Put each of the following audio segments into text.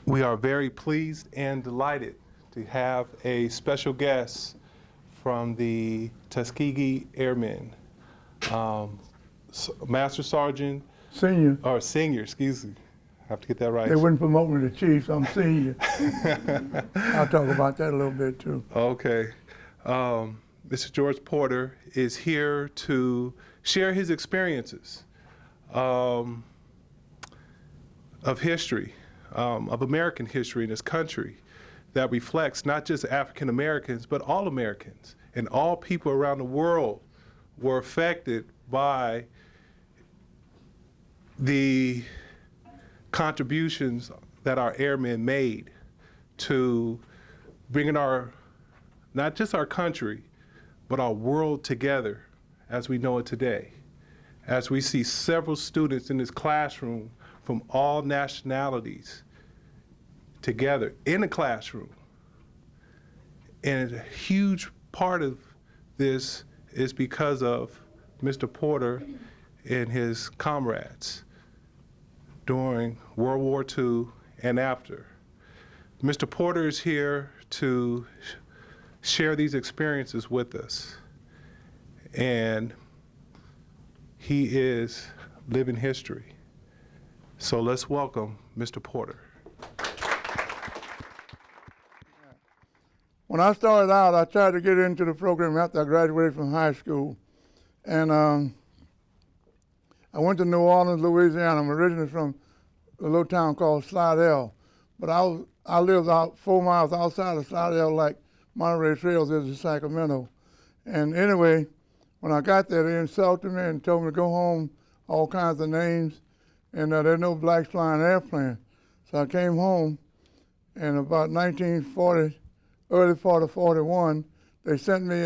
We are very pleased and delighted to have a special guest from the Tuskegee Airmen, Master Sergeant. Senior, excuse me. I have to get that right. They wouldn't promote me to chief, so I'm senior. I'll talk about that a little bit too. Okay. Mr. George Porter is here to share his experiences of history. Of American history in this country that reflects not just African Americans, but all Americans and all people around the world were affected by the contributions that our airmen made to bringing not just our country, but our world together as we know it today. As we see several students in this classroom from all nationalities together in a classroom. And a huge part of this is because of Mr. Porter and his comrades during World War II and after. Mr. Porter is here to share these experiences with us. And he is living history. So let's welcome Mr. Porter. When I started out, I tried to get into the program after I graduated from high school. And I went to New Orleans, Louisiana. I'm originally from a little town called Slidell. But I lived out 4 miles outside of Slidell, like Monterey Trail is in Sacramento. And anyway, when I got there, they insulted me and told me to go home, all kinds of names. And there's no blacks flying airplane. So I came home, and about 1940, early part of 41, they sent me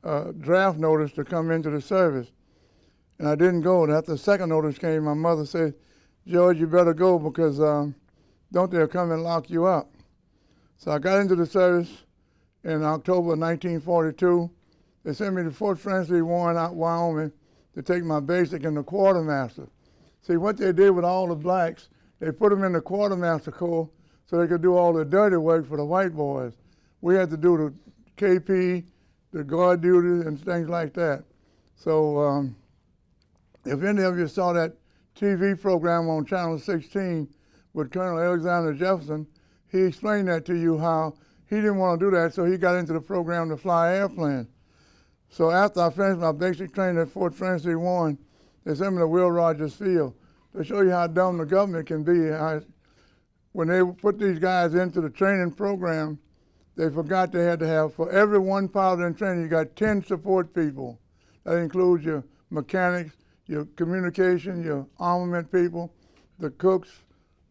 a draft notice to come into the service. And I didn't go. And after the second notice came, my mother said, "George, you better go because don't they'll come and lock you up." So I got into the service in October 1942. They sent me to Fort Francis, Warren, out Wyoming, to take my basic in the quartermaster. See, what they did with all the blacks, they put them in the quartermaster corps so they could do all the dirty work for the white boys. We had to do the KP, the guard duty, and things like that. So if any of you saw that TV program on Channel 16 with Colonel Alexander Jefferson, he explained that to you how he didn't want to do that, so he got into the program to fly airplanes. So after I finished my basic training at Fort Francis, Warren, they sent me to Will Rogers Field to show you how dumb the government can be. When they put these guys into the training program, they forgot they had to have, for every one pilot in training, you got 10 support people. That includes your mechanics, your communication, your armament people, the cooks,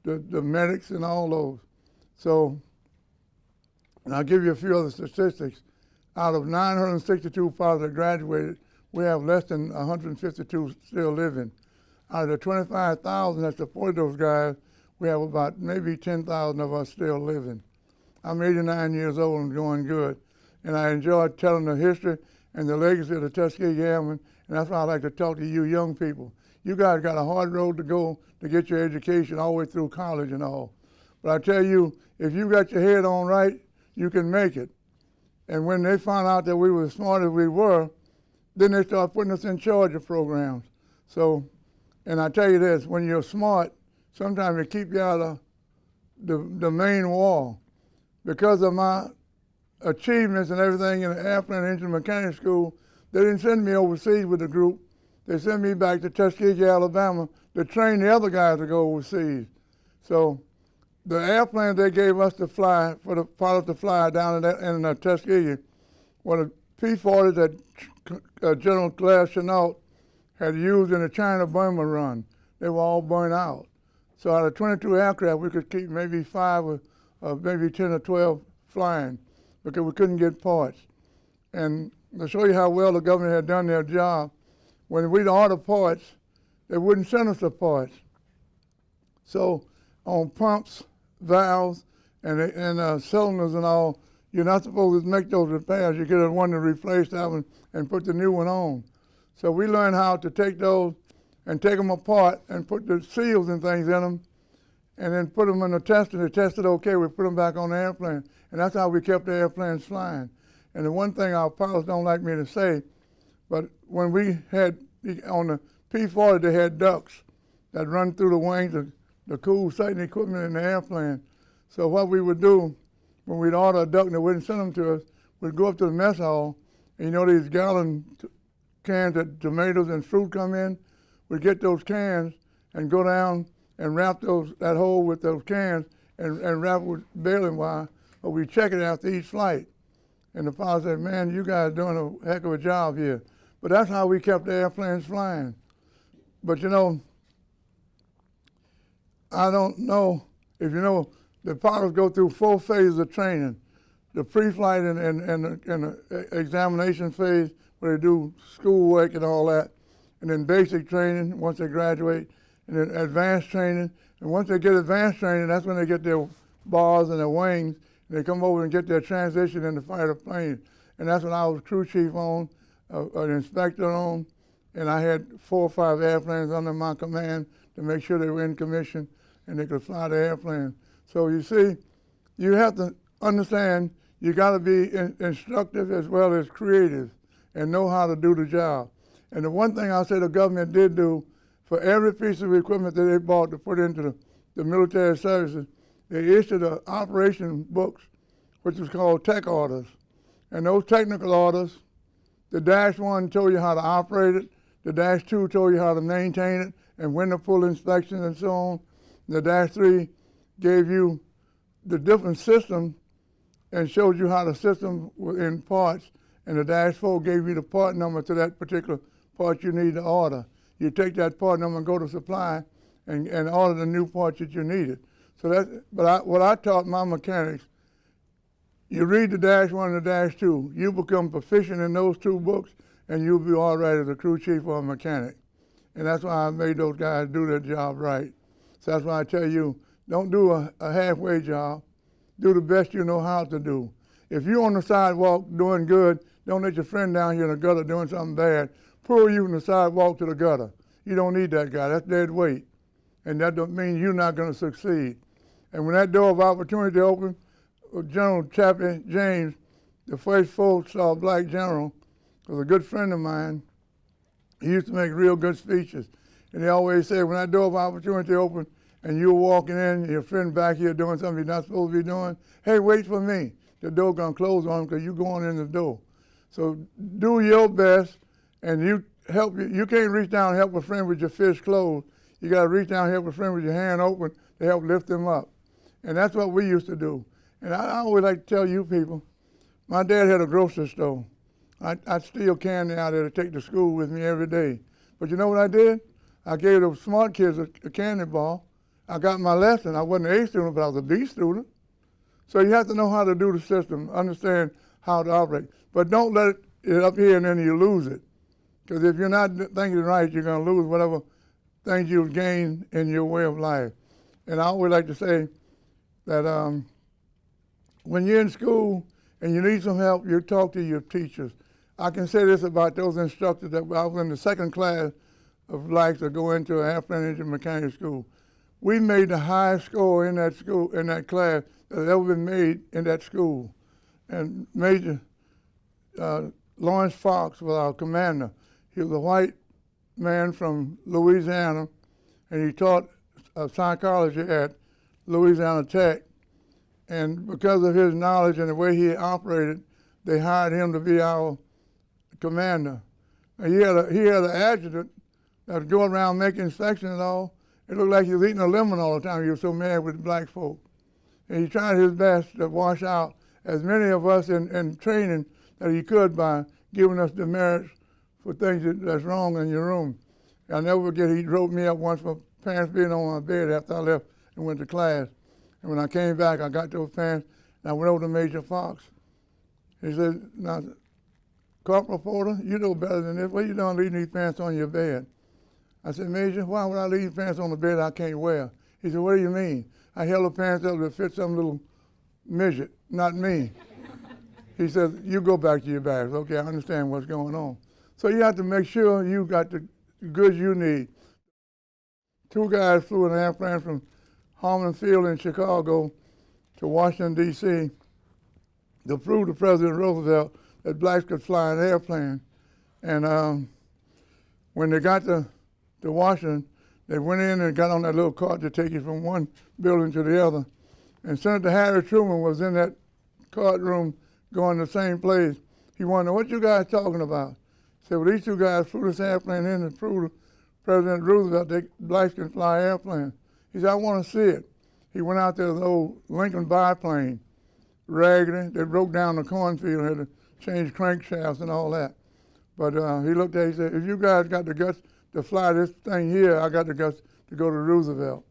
the medics, and all those. So, and I'll give you a few other statistics. Out of 962 pilots that graduated, we have less than 152 still living. Out of the 25,000 that supported those guys, we have about maybe 10,000 of us still living. I'm 89 years old and doing good. And I enjoy telling the history and the legacy of the Tuskegee Airmen, and that's why I like to talk to you young people. You guys got a hard road to go to get your education all the way through college and all. But I tell you, if you got your head on right, you can make it. And when they found out that we were as smart as we were, then they started putting us in charge of programs. So, and I tell you this, when you're smart, sometimes they keep you out of the main wall. Because of my achievements and everything in the airplane engine mechanic school, they didn't send me overseas with the group. They sent me back to Tuskegee, Alabama to train the other guys to go overseas. So the airplanes they gave us to fly, for the pilots to fly down in Tuskegee, were the P-40s that General Claire Chenault had used in the China-Burma run. They were all burned out. So out of 22 aircraft, we could keep maybe 5 or maybe 10 or 12 flying because we couldn't get parts. And to show you how well the government had done their job, when we'd order parts, they wouldn't send us the parts. So on pumps, valves, and cylinders and all, you're not supposed to make those repairs. You get one to replace that one and put the new one on. So we learned how to take those and take them apart and put the seals and things in them and then put them in the tester. They tested okay, we put them back on the airplane. And that's how we kept the airplanes flying. And the one thing our pilots don't like me to say, but when we had, on the P-40, they had ducts that run through the wings, the cool sighting equipment in the airplane. So what we would do, when we'd order a duct and they wouldn't send them to us, we'd go up to the mess hall, and you know these gallon cans that tomatoes and fruit come in? We'd get those cans and go down and wrap that hole with those cans and wrap it with baling wire, but we check it after each flight. And the pilot said, man, you guys are doing a heck of a job here. But that's how we kept the airplanes flying. But you know, I don't know if you know, the pilots go through 4 phases of training. The pre-flight and the examination phase, where they do schoolwork and all that, and then basic training once they graduate, and then advanced training. And once they get advanced training, that's when they get their bars and their wings, and they come over and get their transition in the fighter plane. And that's when I was crew chief on, an inspector on, and I had 4 or 5 airplanes under my command to make sure they were in commission and they could fly the airplane. So you see, you have to understand you got to be instructive as well as creative and know how to do the job. And the one thing I'll say the government did do, for every piece of equipment that they bought to put into the military services, they issued operation books, which was called tech orders. And those technical orders, the -1 told you how to operate it, the -2 told you how to maintain it, and when to pull inspections and so on. The -3 gave you the different systems and showed you how the system was in parts, and the -4 gave you the part number to that particular part you need to order. You take that part number and go to supply and order the new parts that you needed. So what I taught my mechanics, you read the -1 and the -2, you become proficient in those 2 books, and you'll be all right as a crew chief or a mechanic. And that's why I made those guys do their job right. So that's why I tell you, don't do a halfway job. Do the best you know how to do. If you're on the sidewalk doing good, don't let your friend down here in the gutter doing something bad pull you from the sidewalk to the gutter. You don't need that guy. That's dead weight. And that don't mean you're not going to succeed. And when that door of opportunity opened, General Chappie James, the first four-star black general, was a good friend of mine. He used to make real good speeches. And he always said, when that door of opportunity opened and you're walking in, your friend back here doing something you're not supposed to be doing, hey, wait for me. The door gonna close on him because you're going in the door. So do your best, and you can't reach down and help a friend with your fist closed. You gotta reach down and help a friend with your hand open to help lift them up. And that's what we used to do. And I always like to tell you people, my dad had a grocery store. I'd steal candy out there to take to school with me every day. But you know what I did? I gave those smart kids a candy bar. I got my lesson. I wasn't an A student, but I was a B student. So you have to know how to do the system, understand how to operate. But don't let it up here and then you lose it. Because if you're not thinking right, you're going to lose whatever things you've gained in your way of life. And I always like to say that when you're in school and you need some help, you talk to your teachers. I can say this about those instructors that I was in the 2nd class of life to go into an airplane engine mechanic school. We made the highest score in that school, in that class that had ever been made in that school. And Major Lawrence Fox was our commander. He was a white man from Louisiana, and he taught psychology at Louisiana Tech. And because of his knowledge and the way he operated, they hired him to be our commander. And he had an adjutant that would go around making inspections and all. It looked like he was eating a lemon all the time. He was so mad with black folk. And he tried his best to wash out as many of us in training that he could by giving us demerits for things that's wrong in your room. I'll never forget, he wrote me up once for pants being on my bed after I left and went to class. And when I came back, I got those pants, and I went over to Major Fox. He said, now, Corporal Porter, you know better than this. What are you doing leaving these pants on your bed? I said, Major, why would I leave pants on the bed I can't wear? He said, what do you mean? I held the pants up to fit some little midget, not me. He said, you go back to your bags. Okay, I understand what's going on. So you have to make sure you got the goods you need. 2 guys flew in an airplane from Harmon Field in Chicago to Washington, D.C. to prove to President Roosevelt that blacks could fly an airplane. And when they got to Washington, they went in and got on that little cart to take you from one building to the other. And Senator Harry Truman was in that cart room going the same place. He wanted to know, what you guys talking about? He said, well, these 2 guys flew this airplane in and proved to President Roosevelt that blacks can fly airplanes. He said, I want to see it. He went out there with an old Lincoln biplane, raggedy. They broke down the cornfield, had to change crankshafts and all that. But he looked at it, he said, if you guys got the guts to fly this thing here, I got the guts to go to Roosevelt.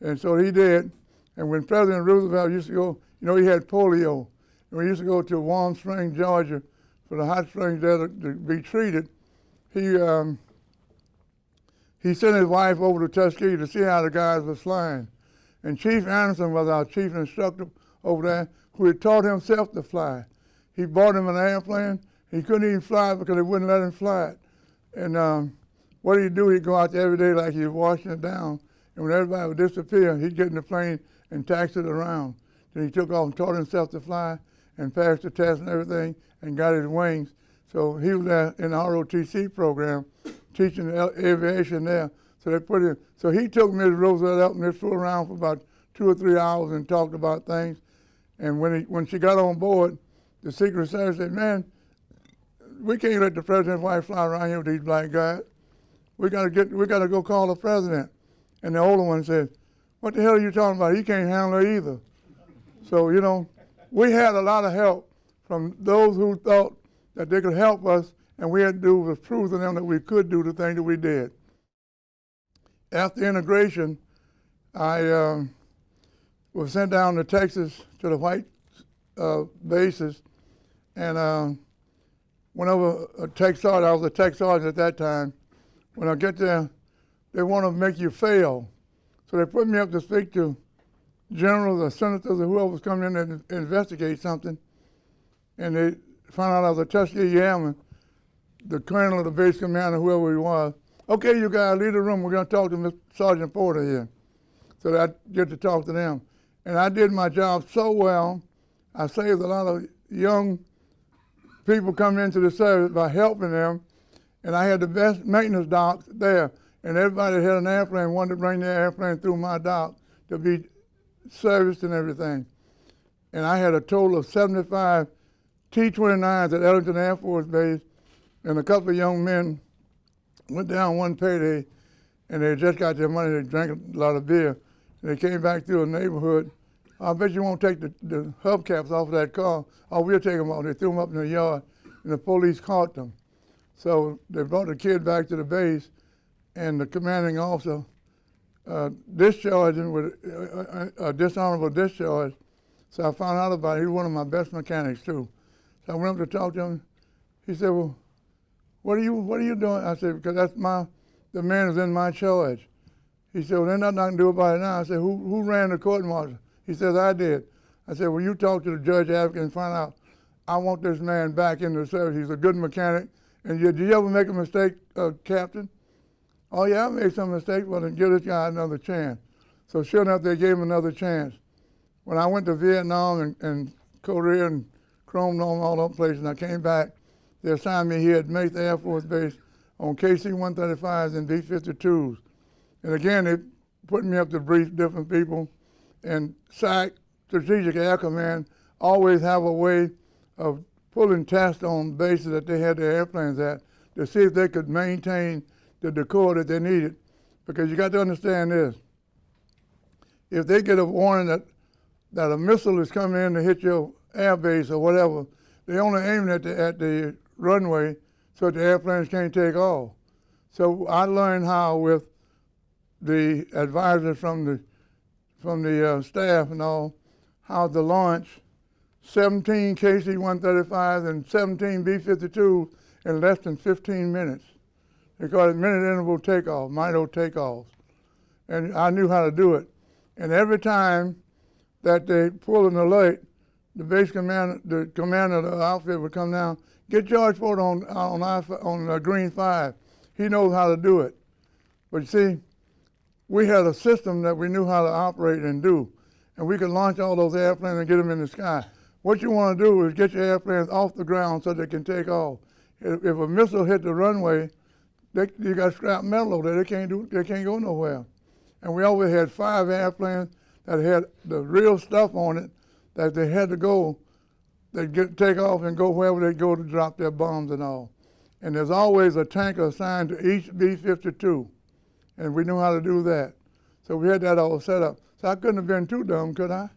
And so he did. And when President Roosevelt used to go, you know, he had polio. And we used to go to Warm Springs, Georgia, for the hot springs there to be treated. He sent his wife over to Tuskegee to see how the guys were flying. And Chief Anderson was our chief instructor over there, who had taught himself to fly. He bought him an airplane. He couldn't even fly it because they wouldn't let him fly it. And what he'd do, he'd go out there every day like he was washing it down. And when everybody would disappear, he'd get in the plane and taxi it around. Then he took off and taught himself to fly and passed the test and everything and got his wings. So he was there in the ROTC program teaching aviation there. So they put him, so he took Ms. Roosevelt up and they flew around for about 2 or 3 hours and talked about things. And when she got on board, the Secret Service said, man, we can't let the president's wife fly around here with these black guys. We gotta go call the president. And the older one said, what the hell are you talking about? He can't handle it either. So, you know, we had a lot of help from those who thought that they could help us, and we had to do was prove to them that we could do the thing that we did. After integration, I was sent down to Texas to the white bases, and went over a tech sergeant. I was a tech sergeant at that time. When I get there, they want to make you fail. So they put me up to speak to generals or senators or whoever was coming in and investigate something. And they found out I was a Tuskegee Airman, the colonel of the base commander, whoever he was. Okay, you guys, leave the room. We're going to talk to Mr. Sergeant Porter here. So that I get to talk to them. And I did my job so well, I saved a lot of young people coming into the service by helping them. And I had the best maintenance docs there. And everybody that had an airplane wanted to bring their airplane through my dock to be serviced and everything. And I had a total of 75 T-29s at Ellington Air Force Base, and a couple of young men went down one payday, and they just got their money. They drank a lot of beer. And they came back through the neighborhood. I bet you won't take the hubcaps off of that car. Oh, we'll take them off. They threw them up in the yard, and the police caught them. So they brought the kid back to the base, and the commanding officer discharged him with a dishonorable discharge. So I found out about it. He was one of my best mechanics too. So I went up to talk to him. He said, well, what are you doing? I said, because the man is in my charge. He said, well, there's nothing I can do about it now. I said, who ran the court martial? He says, I did. I said, well, you talk to the judge advocate and find out. I want this man back in the service. He's a good mechanic. And did you ever make a mistake, Captain? Oh, yeah, I made some mistakes. Well, then give this guy another chance. So sure enough, they gave him another chance. When I went to Vietnam and Korea and Chrome Dome, all those places, and I came back, they assigned me here at Mesa Air Force Base on KC-135s and B-52s. And again, they put me up to brief different people. And SECC, Strategic Air Command, always have a way of pulling tests on bases that they had their airplanes at to see if they could maintain the decor that they needed. Because you got to understand this. If they get a warning that a missile is coming in to hit your air base or whatever, they only aim at the runway so that the airplanes can't take off. So I learned how with the advisors from the staff and all how to launch 17 KC-135s and 17 B-52s in less than 15 minutes. They call it minute interval takeoff, MITO takeoffs. And I knew how to do it. And every time that they pulled an alert, the base commander, the commander of the outfit would come down, get George Porter on Green 5. He knows how to do it. But you see, we had a system that we knew how to operate and do. And we could launch all those airplanes and get them in the sky. What you want to do is get your airplanes off the ground so they can take off. If a missile hit the runway, you got scrap metal over there. They can't go nowhere. And we always had 5 airplanes that had the real stuff on it that they had to go. They'd take off and go wherever they go to drop their bombs and all. And there's always a tanker assigned to each B-52. And we knew how to do that. So we had that all set up. So I couldn't have been too dumb, could I?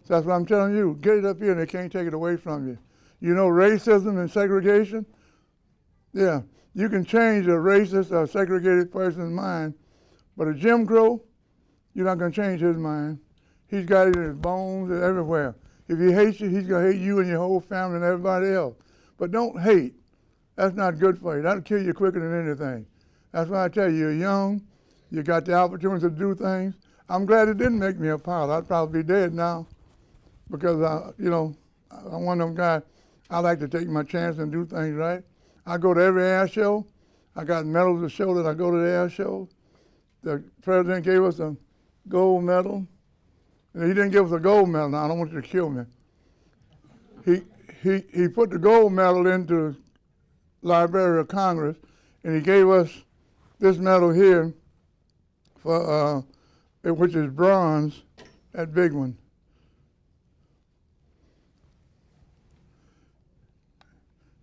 So that's what I'm telling you. Get it up here and they can't take it away from you. You know racism and segregation? Yeah. You can change a racist or segregated person's mind, but a Jim Crow, you're not going to change his mind. He's got it in his bones and everywhere. If he hates you, he's going to hate you and your whole family and everybody else. But don't hate. That's not good for you. That'll kill you quicker than anything. That's why I tell you, you're young, you got the opportunity to do things. I'm glad it didn't make me a pilot. I'd probably be dead now because, I'm one of them guys, I like to take my chance and do things right. I go to every air show. I got medals to show that I go to the air show. The president gave us a gold medal. And he didn't give us a gold medal. Now, I don't want you to kill me. He put the gold medal into the Library of Congress, and he gave us this medal here, for which is bronze, that big one.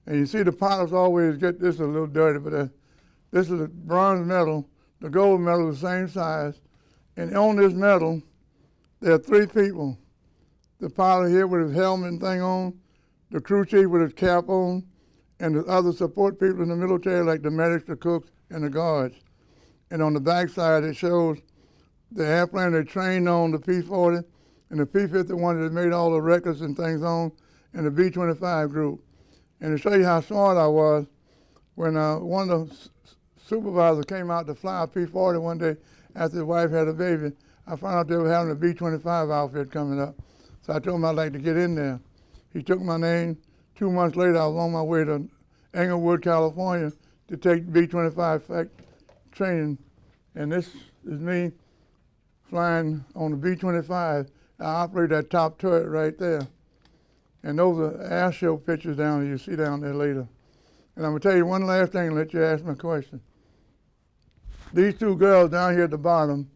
And you see the pilots always get this a little dirty, but this is a bronze medal. The gold medal is the same size. And on this medal, there are 3 people. The pilot here with his helmet and thing on, the crew chief with his cap on, and the other support people in the military like the medics, the cooks, and the guards. And on the back side, it shows the airplane they trained on, the P-40, and the P-51 that made all the records and things on, and the B-25 group. And to show you how smart I was, when one of the supervisors came out to fly a P-40 one day after his wife had a baby, I found out they were having a B-25 outfit coming up. So I told him I'd like to get in there. He took my name. 2 months later, I was on my way to Englewood, California to take B-25 training. And this is me flying on the B-25. I operate that top turret right there. And those are air show pictures down there you see down there later. And I'm going to tell you one last thing and let you ask me a question. These 2 girls down here at the bottom,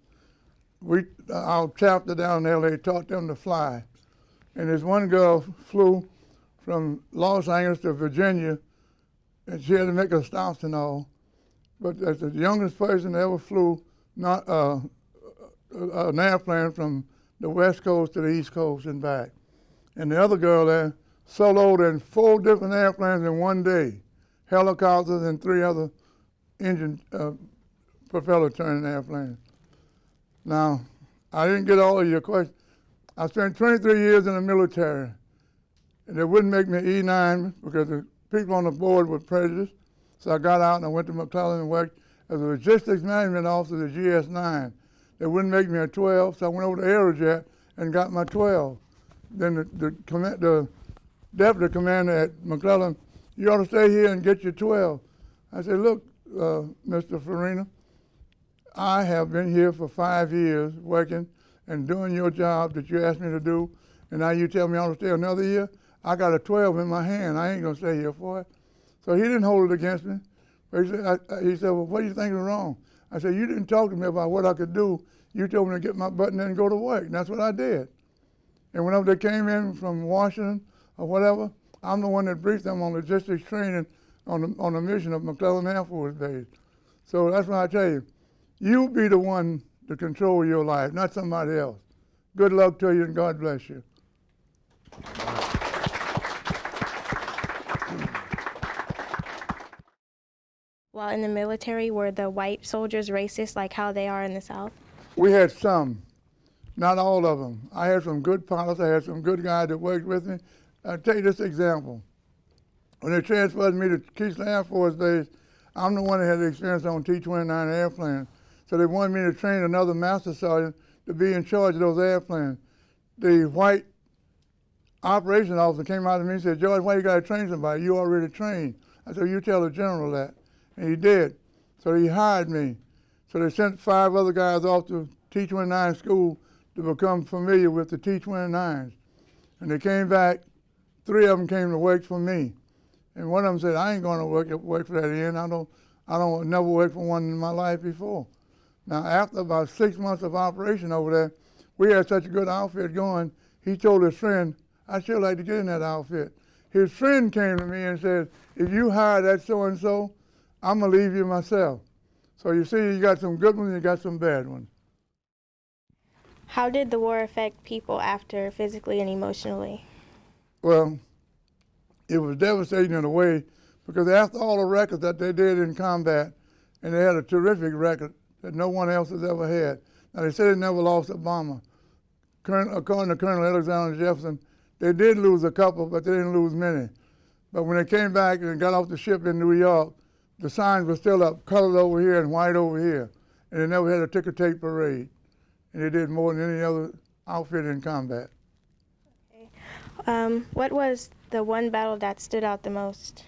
our chapter down there, they taught them to fly. And this one girl flew from Los Angeles to Virginia, and she had to make her stops and all. But that's the youngest person that ever flew an airplane from the West Coast to the East Coast and back. And the other girl there soloed in 4 different airplanes in one day, helicopters and 3 other engine propeller turning airplanes. Now, I didn't get all of your questions. I spent 23 years in the military, and they wouldn't make me E9 because the people on the board were prejudiced. So I got out and I went to McClellan and worked as a logistics management officer at GS9. They wouldn't make me a 12, so I went over to Aerojet and got my 12. Then the deputy commander at McClellan, you ought to stay here and get your 12. I said, look, Mr. Farina, I have been here for 5 years working and doing your job that you asked me to do, and now you tell me I ought to stay another year? I got a 12 in my hand. I ain't going to stay here for it. So he didn't hold it against me. But he said, well, what do you think is wrong? I said, you didn't talk to me about what I could do. You told me to get my button in and go to work, and that's what I did. And whenever they came in from Washington or whatever, I'm the one that briefed them on logistics training on the mission of McClellan Air Force Base. So that's why I tell you, you be the one to control your life, not somebody else. Good luck to you and God bless you. While in the military, were the white soldiers racist like how they are in the South? We had some, not all of them. I had some good pilots. I had some good guys that worked with me. I'll tell you this example. When they transferred me to Keesler Air Force Base, I'm the one that had the experience on T-29 airplanes. So they wanted me to train another master sergeant to be in charge of those airplanes. The white operations officer came out to me and said, "George, why you got to train somebody? You already trained." I said, "You tell the general that." And he did. So he hired me. So they sent 5 other guys off to T-29 school to become familiar with the T-29s. And they came back, 3 of them came to work for me. And one of them said, "I ain't going to work for that end. I don't never worked for one in my life before." Now, after about 6 months of operation over there, we had such a good outfit going, he told his friend, "I'd sure like to get in that outfit." His friend came to me and said, "If you hire that so-and-so, I'm going to leave you myself." So you see, you got some good ones and you got some bad ones. How did the war affect people after, physically and emotionally? Well, it was devastating in a way because after all the records that they did in combat, and they had a terrific record that no one else has ever had. Now, they said they never lost a bomber. According to Colonel Alexander Jefferson, they did lose a couple, but they didn't lose many. But when they came back and got off the ship in New York, the signs were still up, colored over here and white over here. And they never had a ticker tape parade. And they did more than any other outfit in combat. Okay. What was the one battle that stood out the most?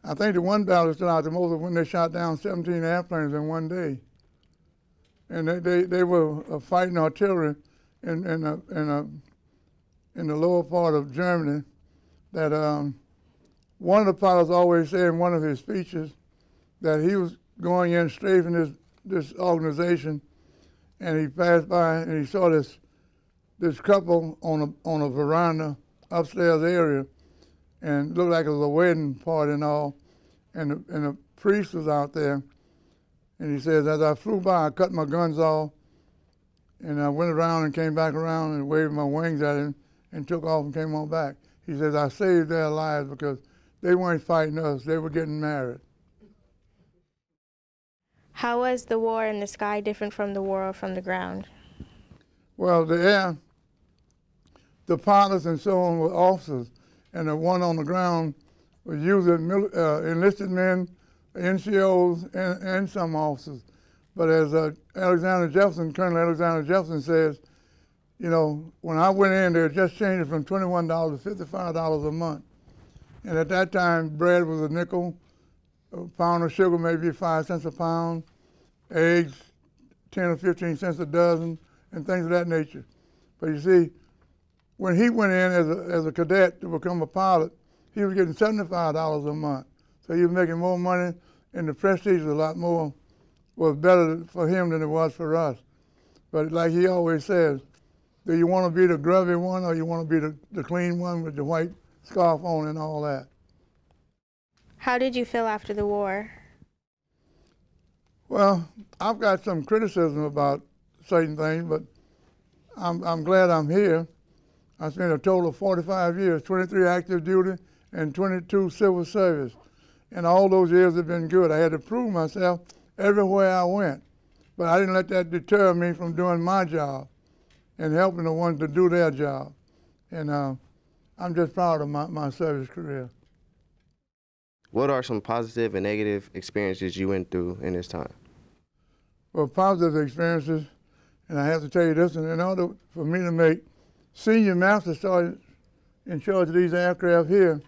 I think the one battle that stood out the most was when they shot down 17 airplanes in one day. And they were fighting artillery in the lower part of Germany that one of the pilots always said in one of his speeches that he was going in strafing this organization, and he passed by and he saw this couple on a veranda upstairs area, and it looked like it was a wedding party and all, and the priest was out there, and he says, "As I flew by, I cut my guns off, and I went around and came back around and waved my wings at him and took off and came on back." He says, "I saved their lives because they weren't fighting us, they were getting married." How was the war in the sky different from the war from the ground? Well, the air, the pilots and so on were officers, and the one on the ground was usually enlisted men, NCOs, and some officers. But as Alexander Jefferson, Colonel Alexander Jefferson says, you know, when I went in, they were just changing from $21 to $55 a month. And at that time, bread was a nickel, a pound of sugar maybe 5 cents a pound, eggs 10 or 15 cents a dozen, and things of that nature. But you see, when he went in as a cadet to become a pilot, he was getting $75 a month. So he was making more money, and the prestige was better for him than it was for us. But like he always says, do you want to be the grubby one or you want to be the clean one with the white scarf on and all that? How did you feel after the war? Well, I've got some criticism about certain things, but I'm glad I'm here. I spent a total of 45 years, 23 active duty and 22 civil service. And all those years have been good. I had to prove myself everywhere I went. But I didn't let that deter me from doing my job and helping the ones to do their job. And I'm just proud of my service career. What are some positive and negative experiences you went through in this time? Well, positive experiences, and I have to tell you this, in order for me to make senior master sergeant in charge of these aircraft here,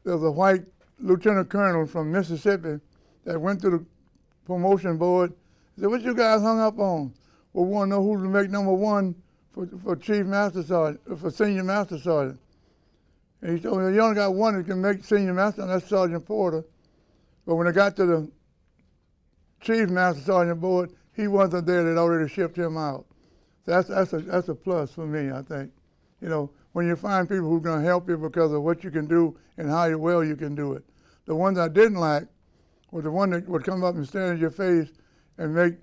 there was a white lieutenant colonel from Mississippi that went to the promotion board. He said, "What you guys hung up on?" "Well, we want to know who to make number one for chief master sergeant, for senior master sergeant." And he told me, "You only got one that can make senior master, and that's Sergeant Porter." But when it got to the chief master sergeant board, he wasn't there. They'd already shipped him out. So that's a plus for me, I think. You know, when you find people who are going to help you because of what you can do and how well you can do it. The ones I didn't like was the one that would come up and stand in your face and make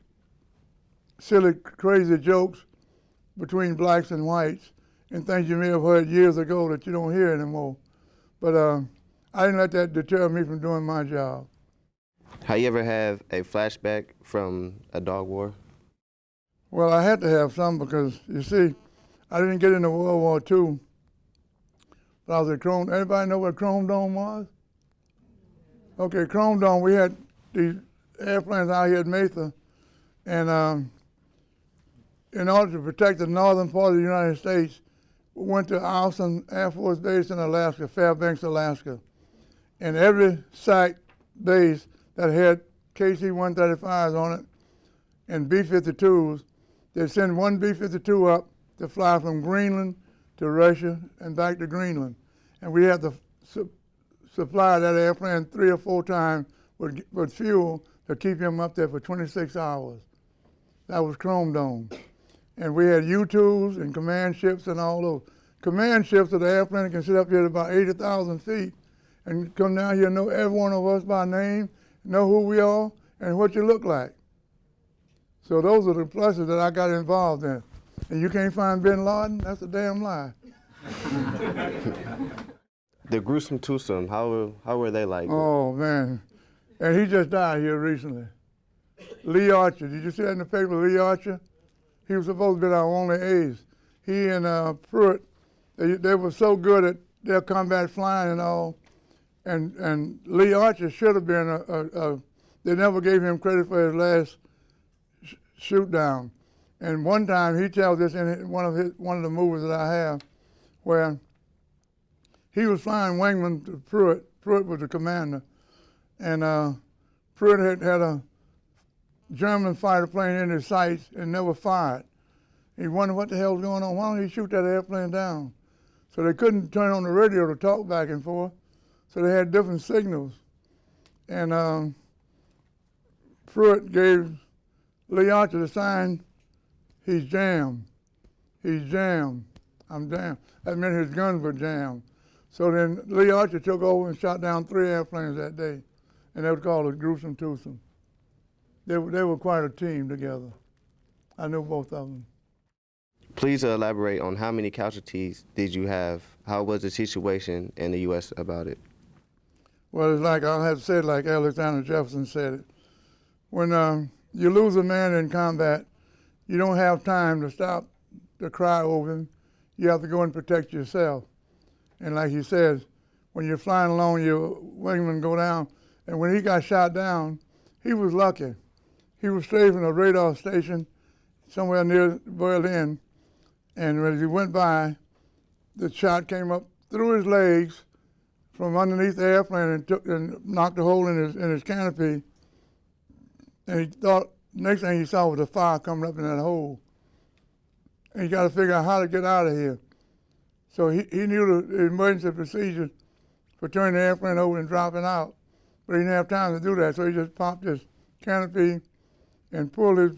silly, crazy jokes between blacks and whites and things you may have heard years ago that you don't hear anymore. But I didn't let that deter me from doing my job. Have you ever have a flashback from a dog war? Well, I had to have some because, you see, I didn't get into World War II, but I was at Chrome. Anybody know what Chrome Dome was? Okay, Chrome Dome, we had these airplanes out here at Mesa, and in order to protect the northern part of the United States, we went to Austin Air Force Base in Alaska, Fairbanks, Alaska. And every site base that had KC-135s on it and B-52s, they'd send one B-52 up to fly from Greenland to Russia and back to Greenland. And we had to supply that airplane 3 or 4 times with fuel to keep him up there for 26 hours. That was Chrome Dome. And we had U-2s and command ships and all those. Command ships of the airplane can sit up here at about 80,000 feet and come down here and know every one of us by name, know who we are, and what you look like. So those are the pluses that I got involved in. And you can't find Bin Laden? That's a damn lie. The gruesome twosome, how were they like? Oh, man. And he just died here recently. Lee Archer, did you see that in the paper, Lee Archer? He was supposed to be our only ace. He and Pruitt, they were so good at their combat flying and all. And Lee Archer should have been they never gave him credit for his last shoot down. And one time he tells this in one of the movies that I have, where he was flying wingman to Pruitt. Pruitt was the commander, and Pruitt had a German fighter plane in his sights and never fired. He wondered what the hell was going on. Why don't he shoot that airplane down? So they couldn't turn on the radio to talk back and forth. So they had different signals. And Pruitt gave Lee Archer the sign, he's jammed. He's jammed. I'm jammed. That meant his guns were jammed. So then Lee Archer took over and shot down 3 airplanes that day. And they were called a gruesome twosome. They were quite a team together. I knew both of them. Please elaborate on how many casualties did you have? How was the situation in the U.S. about it? Well, it's like, I'll have to say it like Alexander Jefferson said it. When you lose a man in combat, you don't have time to stop to cry over him. You have to go and protect yourself. And like he says, when you're flying along, your wingman go down. And when he got shot down, he was lucky. He was strafing a radar station somewhere near Berlin. And as he went by, the shot came up through his legs from underneath the airplane and knocked a hole in his canopy. And he thought, next thing he saw was a fire coming up in that hole. And he got to figure out how to get out of here. So he knew the emergency procedure for turning the airplane over and dropping out. But he didn't have time to do that, so he just popped his canopy and pulled his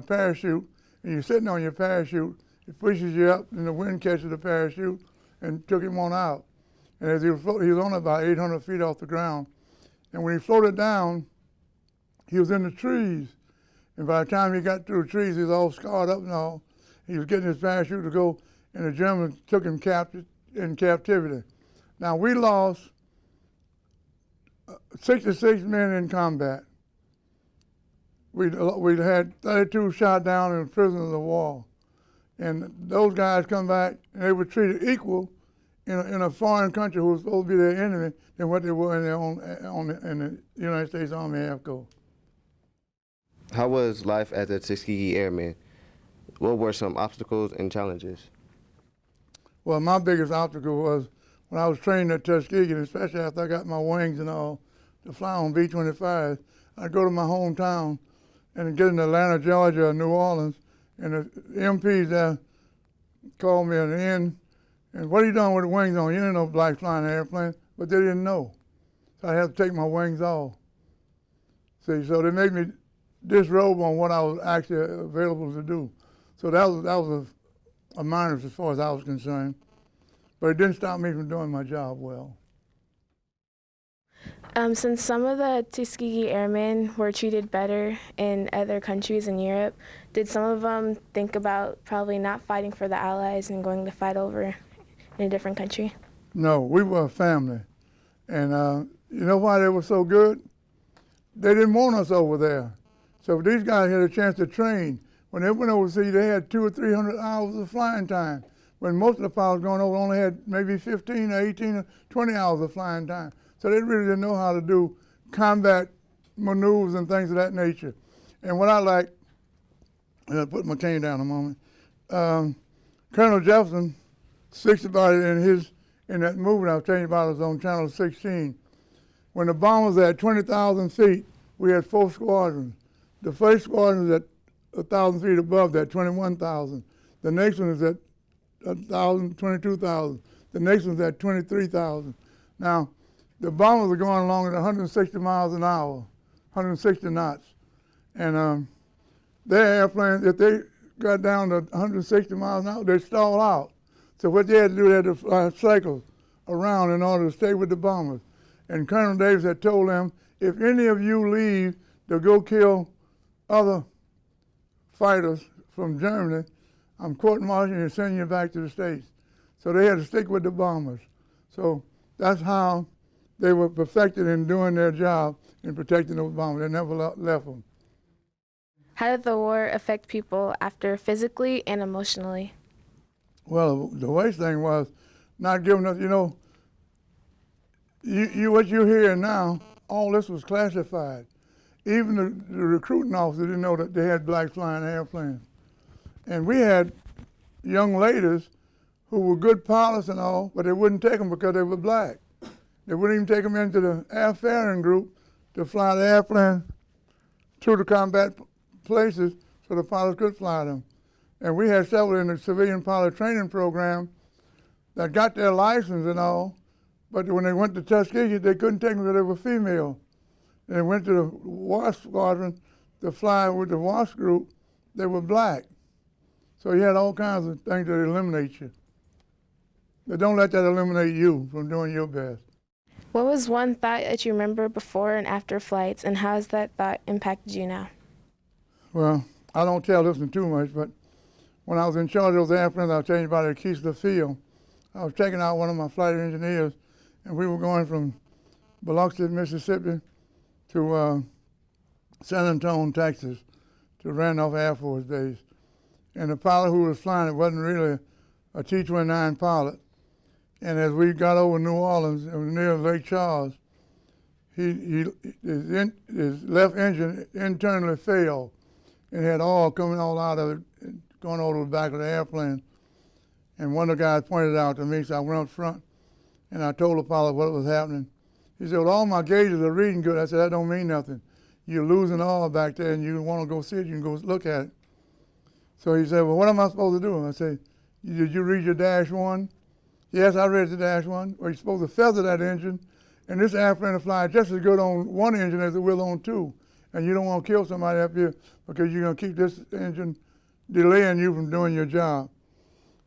parachute. And you're sitting on your parachute, it pushes you up, and the wind catches the parachute and took him on out. And as he was only about 800 feet off the ground. And when he floated down, he was in the trees. And by the time he got through the trees, he was all scarred up and all. He was getting his parachute to go, and the Germans took him in captivity. Now, we lost 66 men in combat. We had 32 shot down and prisoners of war. And those guys come back, and they were treated equal in a foreign country who was supposed to be their enemy than what they were in their own in the United States Army Air Corps. How was life as a Tuskegee Airman? What were some obstacles and challenges? Well, my biggest obstacle was when I was trained at Tuskegee, and especially after I got my wings and all, to fly on B-25, I'd go to my hometown and get in Atlanta, Georgia, or New Orleans, and the MPs there called me at the end, and what are you doing with the wings on? You didn't know blacks flying an airplane, but they didn't know. So I had to take my wings off. See, so they made me disrobe on what I was actually available to do. So that was a minus as far as I was concerned. But it didn't stop me from doing my job well. Since some of the Tuskegee Airmen were treated better in other countries in Europe, did some of them think about probably not fighting for the Allies and going to fight over in a different country? No, we were a family. And you know why they were so good? they didn't want us over there. So these guys had a chance to train. When they went overseas, they had 200 or 300 hours of flying time. When most of the pilots going over only had maybe 15 or 18 or 20 hours of flying time. So they really didn't know how to do combat maneuvers and things of that nature. And what I like, I'll put my cane down a moment. Colonel Jefferson speaks about it in that movie I was telling you about. It was on Channel 16. When the bomb was at 20,000 feet, we had 4 squadrons. The first squadron was at 1,000 feet above that, 21,000. The next one is at 1,000, 22,000. The next one's at 23,000. Now, the bombers are going along at 160 miles an hour, 160 knots. And their airplanes, if they got down to 160 miles an hour, they stall out. So what they had to do, they had to fly cycles around in order to stay with the bombers. And Colonel Davis had told them, if any of you leave to go kill other fighters from Germany, I'm court-martialing you and sending you back to the States. So they had to stick with the bombers. So that's how they were perfected in doing their job in protecting those bombers. They never left them. How did the war affect people after physically and emotionally? Well, the worst thing was not giving us, what you're hearing now, all this was classified. Even the recruiting officers didn't know that they had blacks flying airplanes. And we had young ladies who were good pilots and all, but they wouldn't take them because they were black. They wouldn't even take them into the airfaring group to fly the airplane to the combat places so the pilots could fly them. And we had several in the civilian pilot training program that got their license and all, but when they went to Tuskegee, they couldn't take them because they were female. And they went to the WASP squadron to fly with the WASP group, they were black. So you had all kinds of things that eliminate you. But don't let that eliminate you from doing your best. What was one thought that you remember before and after flights, and how has that thought impacted you now? Well, I don't tell this one too much, but when I was in charge of those airplanes, I was telling you about at Keesler Field. I was taking out one of my flight engineers, and we were going from Biloxi, Mississippi, to San Antonio, Texas, to Randolph Air Force Base. And the pilot who was flying it wasn't really a T-29 pilot. And as we got over New Orleans, it was near Lake Charles, his left engine internally failed and had oil coming all out of it, going over the back of the airplane. And one of the guys pointed it out to me, so I went up front and I told the pilot what was happening. He said, well, all my gauges are reading good. I said, that don't mean nothing. You're losing oil back there and you want to go see it, you can go look at it. So he said, well, what am I supposed to do? I said, did you read your dash one? Yes, I read the dash one. Well, you're supposed to feather that engine, and this airplane will fly just as good on one engine as it will on two. And you don't want to kill somebody up here because you're going to keep this engine delaying you from doing your job.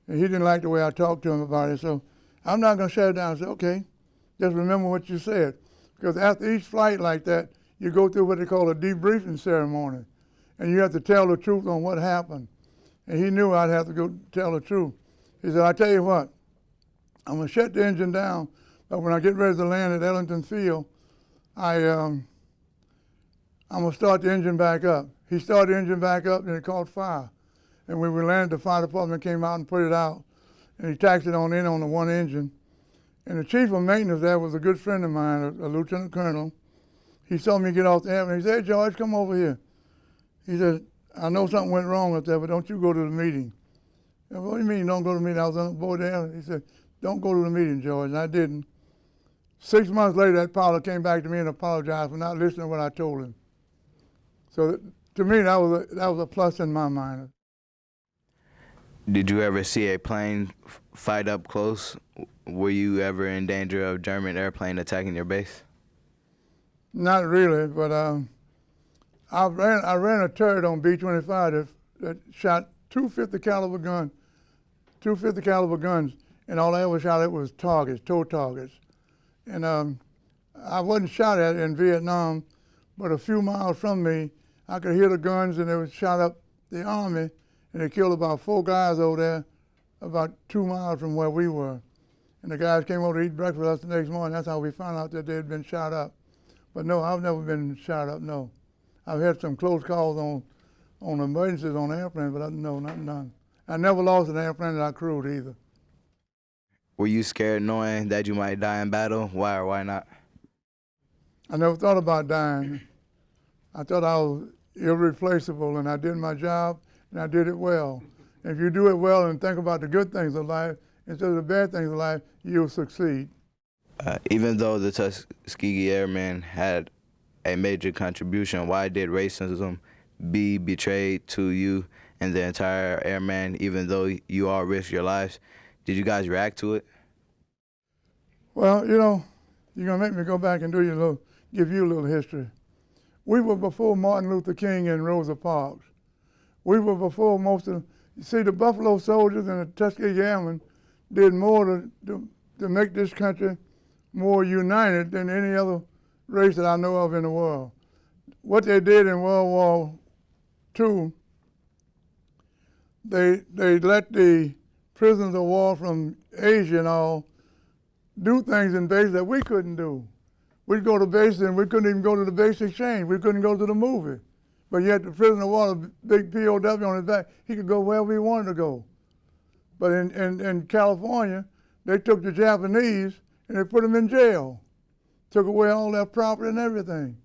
And he didn't like the way I talked to him about it, so I'm not going to shut it down. I said, okay, just remember what you said. Because after each flight like that, you go through what they call a debriefing ceremony, and you have to tell the truth on what happened. And he knew I'd have to go tell the truth. He said, I tell you what, I'm going to shut the engine down, but when I get ready to land at Ellington Field, I'm going to start the engine back up. He started the engine back up, and it caught fire. And when we landed, the fire department came out and put it out, and he taxed it on in on the one engine. And the chief of maintenance there was a good friend of mine, a lieutenant colonel. He saw me get off the airplane. He said, hey, George, come over here. He said, I know something went wrong up there, but don't you go to the meeting. I said, what do you mean don't go to the meeting? I was on board there. He said, don't go to the meeting, George, and I didn't. 6 months later, that pilot came back to me and apologized for not listening to what I told him. So to me, that was a plus in my mind. Did you ever see a plane fight up close? Were you ever in danger of German airplane attacking your base? Not really, but I ran a turret on B-25 that shot two 50 caliber guns, and all I ever shot at was targets, toe targets. And I wasn't shot at in Vietnam, but a few miles from me, I could hear the guns, and they would shot up the Army, and they killed about 4 guys over there, about 2 miles from where we were. And the guys came over to eat breakfast with us the next morning. That's how we found out that they had been shot up. But no, I've never been shot up, no. I've had some close calls on emergencies on airplanes, but no, none. I never lost an airplane that I crewed either. Were you scared knowing that you might die in battle? Why or why not? I never thought about dying. I thought I was irreplaceable, and I did my job, and I did it well. If you do it well and think about the good things of life instead of the bad things of life, you'll succeed. Even though the Tuskegee Airmen had a major contribution, why did racism be betrayed to you and the entire airmen, even though you all risked your lives? Did you guys react to it? Well, you know, you're gonna make me go back and give you a little history. We were before Martin Luther King and Rosa Parks. We were before you see, the Buffalo Soldiers and the Tuskegee Airmen did more to make this country more united than any other race that I know of in the world. What they did in World War II, they let the prisoners of war from Asia and all do things in bases that we couldn't do. We'd go to bases and we couldn't even go to the base exchange. We couldn't go to the movie. But yet the prisoner of war, a big POW on his back, he could go wherever he wanted to go. But in California, they took the Japanese and they put them in jail. Took away all their property and everything.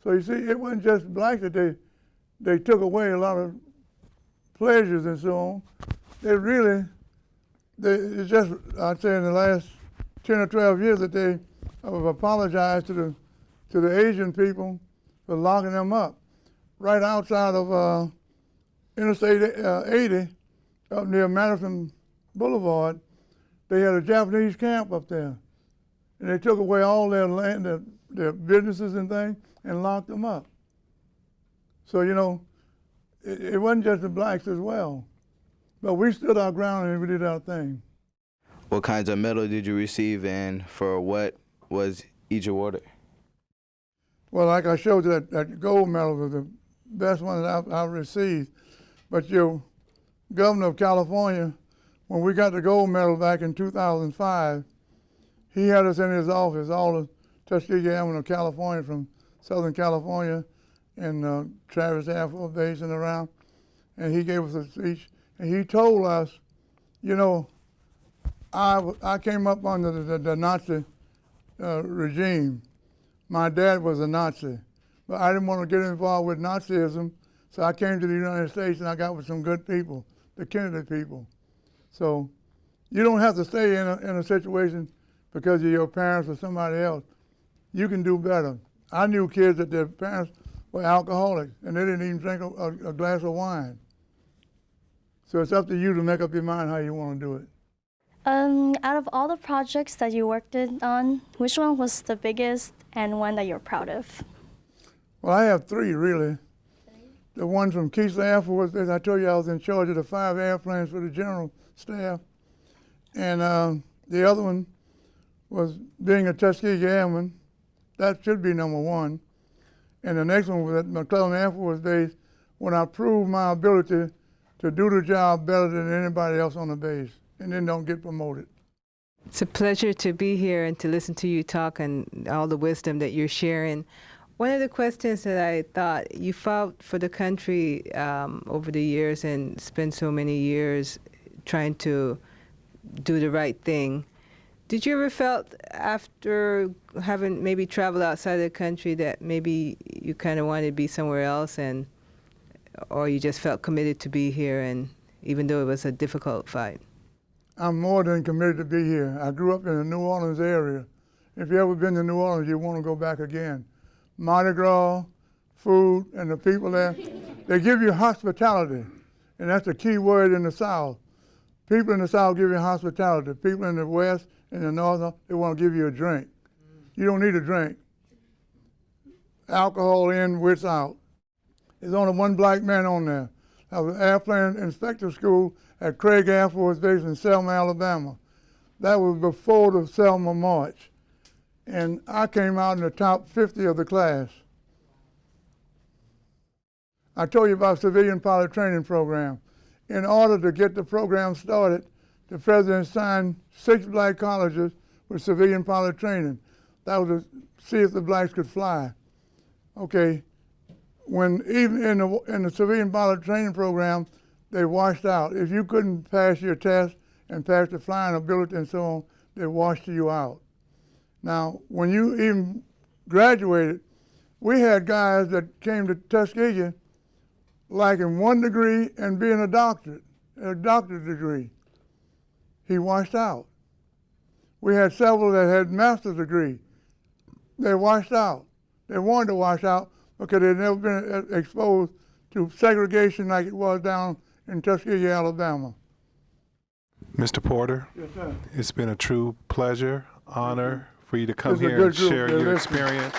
So you see, it wasn't just blacks that they took away a lot of pleasures and so on. It's just, I'd say in the last 10 or 12 years that they have apologized to the Asian people for locking them up. Right outside of Interstate 80, up near Madison Boulevard, they had a Japanese camp up there. And they took away all their land, their businesses and things, and locked them up. So, you know, it wasn't just the blacks as well. But we stood our ground and we did our thing. What kinds of medal did you receive, and for what was each awarded? Well, like I showed you, that gold medal was the best one that I've received. But your governor of California, when we got the gold medal back in 2005, he had us in his office, all the Tuskegee Airmen of California from Southern California and Travis Air Force Base and around, and he gave us a speech, and he told us, you know, I came up under the Nazi regime. My dad was a Nazi, but I didn't want to get involved with Nazism, so I came to the United States and I got with some good people, the Kennedy people. So you don't have to stay in a situation because of your parents or somebody else. You can do better. I knew kids that their parents were alcoholics and they didn't even drink a glass of wine. So it's up to you to make up your mind how you want to do it. Out of all the projects that you worked on, which one was the biggest and one that you're proud of? Well, I have three, really. The one from Keesler Air Force, as I told you, I was in charge of the 5 airplanes for the general staff. And the other one was being a Tuskegee Airman. That should be number 1. And the next one was at McClellan Air Force Base, when I proved my ability to do the job better than anybody else on the base, and then don't get promoted. It's a pleasure to be here and to listen to you talk and all the wisdom that you're sharing. One of the questions that I thought, you fought for the country over the years and spent so many years trying to do the right thing. Did you ever felt after having maybe traveled outside the country that maybe you kind of wanted to be somewhere else, or you just felt committed to be here, and even though it was a difficult fight? I'm more than committed to be here. I grew up in the New Orleans area. If you've ever been to New Orleans, you want to go back again. Mardi Gras, food, and the people there, they give you hospitality, and that's the key word in the South. People in the South give you hospitality. People in the West and the North, they want to give you a drink. You don't need a drink. Alcohol in, wits out. There's only one black man on there. I was airplane inspector school at Craig Air Force Base in Selma, Alabama. That was before the Selma March. And I came out in the top 50 of the class. I told you about civilian pilot training program. In order to get the program started, the president signed 6 black colleges with civilian pilot training. That was to see if the blacks could fly. Okay, when even in the civilian pilot training program, they washed out. If you couldn't pass your test and pass the flying ability and so on, they washed you out. Now, when you even graduated, we had guys that came to Tuskegee liking 1 degree and being a doctorate degree. He washed out. We had several that had master's degree. They washed out. They wanted to wash out because they'd never been exposed to segregation like it was down in Tuskegee, Alabama. Mr. Porter, Yes, sir. it's been a true pleasure, honor for you to come It's a here good and group. share They're your listening. experience.